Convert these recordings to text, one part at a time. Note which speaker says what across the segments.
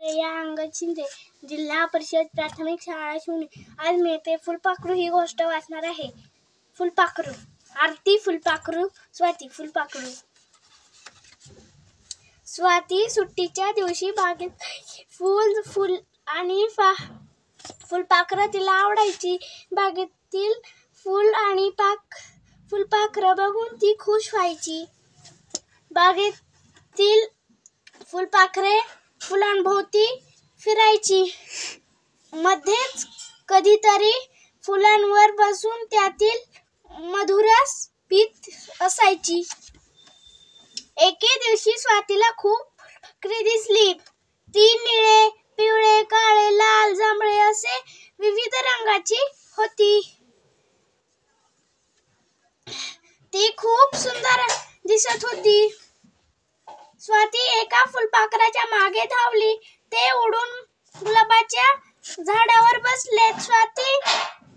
Speaker 1: या अंगद शिंदे, जिल्हा परिषद प्राथमिक शाळा शिवणी. आज मी ते फुलपाखरू ही गोष्ट वाचणार आहे. फुलपाखरू. आरती फुलपाखरू, स्वाती फुलपाखरू. स्वाती सुट्टीच्या दिवशी बागेत फुल आणि फुलपाखरं तिला आवडायची. बागेतील फुल आणि फुलपाखरं बघून ती खुश व्हायची. बागेतील फुलपाखरे फुलांभोवती फिरायची. मध्येच कधीतरी फुलांवर बसून त्यातील मधुरस पीत असायची. एके दिवशी स्वातीला खूप फुलपाखरे दिसली. ती निळे, पिवळे, काळे, लाल, जांभळे असे विविध रंगाची होती. ती खूप सुंदर दिसत होती. स्वाती एका फुलपाखराच्या मागे धावली. ते उडून गुलाबाच्या झाडावर बसले. स्वाती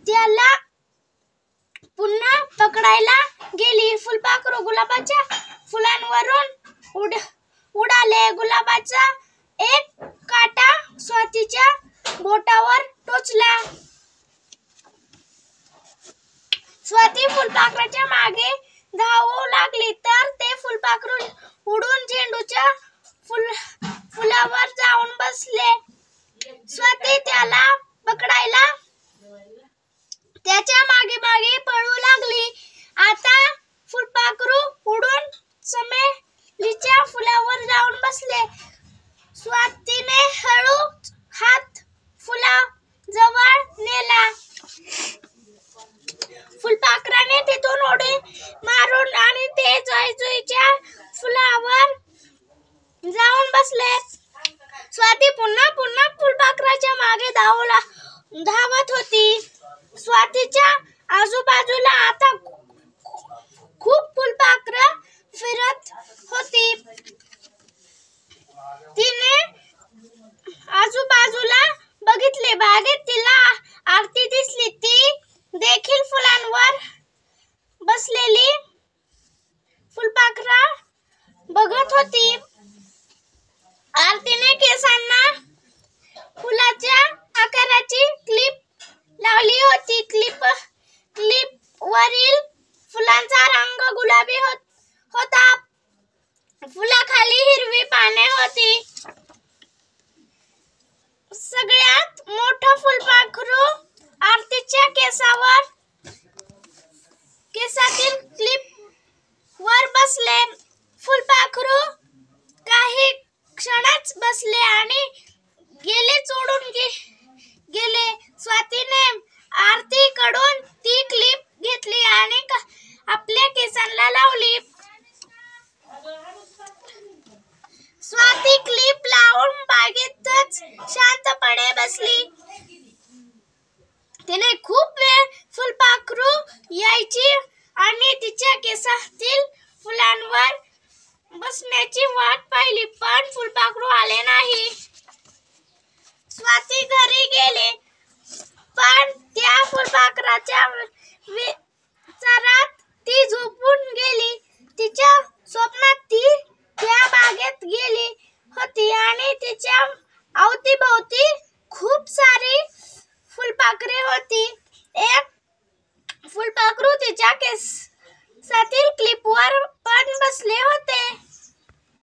Speaker 1: त्याला पुन्हा पकडायला गेली. फुलपाखरू गुलाबाच्या फुलांवरून उडाले. गुलाबाचा एक काटा स्वातीच्या बोटावर टोचला. स्वाती फुलपाखराच्या मागे धावू लागली तर ते फुलपाखरू उडून झेंडूच्या फुलावर जाऊन बसले. स्वाती त्याला पकडायला त्याच्या मागे मागे पळू लागली. आता फुलपाखरू उडून चमेलीच्या फुलावर जाऊन बसले. स्वातीने हळूच हात फुलाजवळ नेला. फुलपाखराने तिथून उडी मारून आणि ते जुईच्या फुलावर जाऊन बसले. स्वाती पुन्हा फुलपाखराच्या मागे धावत होती. स्वातीच्या आजूबाजूला आता खूप फुलपाखरं फिरत होती. तिने आजूबाजूला बघितले. बागेत तिला आरती दिसली. ती देखील फुलांवर बसलेली फुलपाखरं बघत होती. आरतीने केसांना फुलाच्या आकाराची क्लिप लावली होती. क्लिपवरील फुलांचा रंग गुलाबी होता. फुलाखाली हिरवी पाने होती. सगळ्यात मोठं फुलपाखरू आरतीच्या केसातील क्लिपवर बसले. फुलपाखरू काही क्षणच बसले आणि सोडून गेले. स्वातीने आरतीकडून ती क्लिप घेतली आणि आपल्या केसांना लावली. स्वाती क्लिप लावून बागेतच शांतपणे बसली. तिने खूप वेळ फुलपाखरू यायची आणि तिच्या केसातील फुलांवर बसण्याची वाट पाहिली, पण फुलपाखरू आले नाही. स्वाती घरी गेली, पण त्या फुलपाखराच्या विचारात ती झोपून गेली. तिच्या स्वप्नात ती त्या बागेत गेली होती आणि तिच्या अवतीभोवती खूप सारी फुलपाखरे होती. एक फुलपाखरू तिच्या केसातील क्लिपवर पण बसले होते.